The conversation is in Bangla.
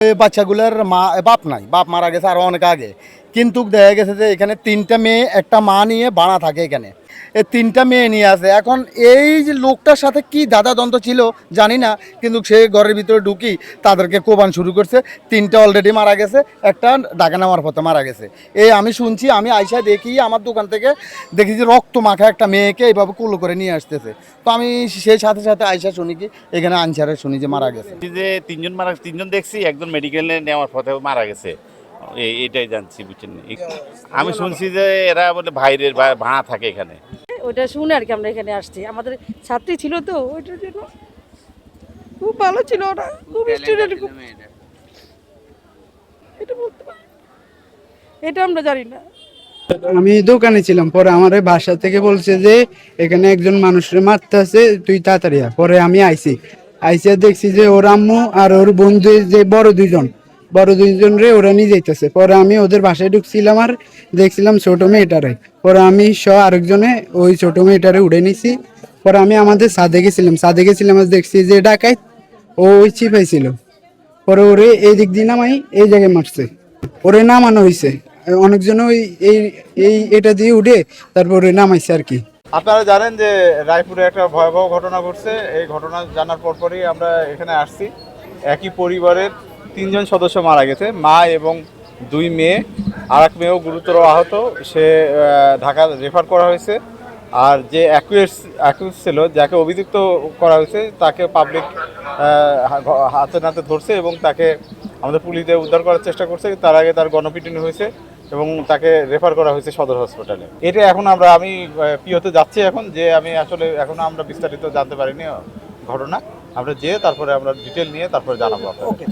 এই বাচ্চাগুলোর বাপ নাই, বাপ মারা গেছে আরও অনেক আগে। কিন্তু দেখা গেছে যে এখানে 3টা মেয়ে একটা মা নিয়ে ভাড়া থাকে এখানে। এই 3টা মেয়ে নিয়ে আছে। এখন এই যে লোকটার সাথে কি দাদা দ্বন্দ্ব ছিল জানি না, কিন্তু সে ঘরের ভিতরে ঢুকি তাদেরকে কোবান শুরু করছে। 3টা অলরেডি মারা গেছে, একটা ঢাকা নামার পথে মারা গেছে। এই আমি শুনছি, আমি আইসা দেখি আমার দোকান থেকে দেখি যে রক্ত মাখা একটা মেয়েকে এইভাবে কুলো করে নিয়ে আসতেছে। তো আমি সেই সাথে সাথে আইসা শুনি কি এখানে আনসারে শুনি যে মারা গেছে। যে তিনজন দেখছি, একজন মেডিকেলে নেওয়ার পথে মারা গেছে, এটাই জানছি, বুঝছেন। আমি শুনছি যে এরা বলে ভাইরের ভাড়া থাকে এখানে। ওইটা শুনে আর কি আমরা এখানে আসছি, আমাদের ছাত্রী ছিল তো ওইটার জন্য। খুব ভালো ছিল ওরা, খুব স্টুডেন্ট, খুব এটা বলতে পারি, এটা আমরা জানি না। আমি দোকানে ছিলাম, পরে আমার বাসা থেকে বলছে যে এখানে একজন মানুষের মারতে আছে, তুই তাড়াতাড়ি আয়। পরে আমি আইসে দেখছি যে ওর আম্মু আর ওর বন্ধু, যে বড় দুইজন রে ওরা নিয়ে যাইতেছে। পরে আমি ওদের বাসায় ঢুকছিলাম আর দেখছিলাম ছোট মেয়েটারে। পরে আমি আরেকজনে ওই ছোট মেয়েটারে উড়ে নিছি। পরে আমি আমাদের ছাদে গেছিলাম আর দেখছি যে ডাকাইত ও ওই চিপাইছিল। পরে ওরে এই দিক দিয়ে নামাই এই জায়গায় মারছে, ওরে নামানো হয়েছে। অনেকজন ওই এই এই এটা দিয়ে উঠে তারপরে নামাইছে আর কি। আপনারা জানেন যে রায়পুরে একটা ভয়াবহ ঘটনা ঘটছে। এই ঘটনা জানার পরপরই আমরা এখানে আসছি। একই পরিবারের 3জন সদস্য মারা গেছে, মা এবং 2 মেয়ে, আর এক মেয়েও গুরুতর আহত। সে ঢাকা রেফার করা হয়েছে। আর যে অ্যাকিউজ ছিল, যাকে অভিযুক্ত করা হয়েছে, তাকে পাবলিক হাতে নাতে ধরছে এবং তাকে আমাদের পুলিশে উদ্ধার করার চেষ্টা করছে। তার আগে তার গণপিটুনি হয়েছে এবং তাকে রেফার করা হয়েছে সদর হসপিটালে। এটা এখন আমি পিওতে যাচ্ছি এখন, যে আমি আসলে এখনও আমরা বিস্তারিত জানতে পারিনি ঘটনা। আমরা যেয়ে তারপরে আমরা ডিটেল নিয়ে তারপরে জানাবো আপনাকে।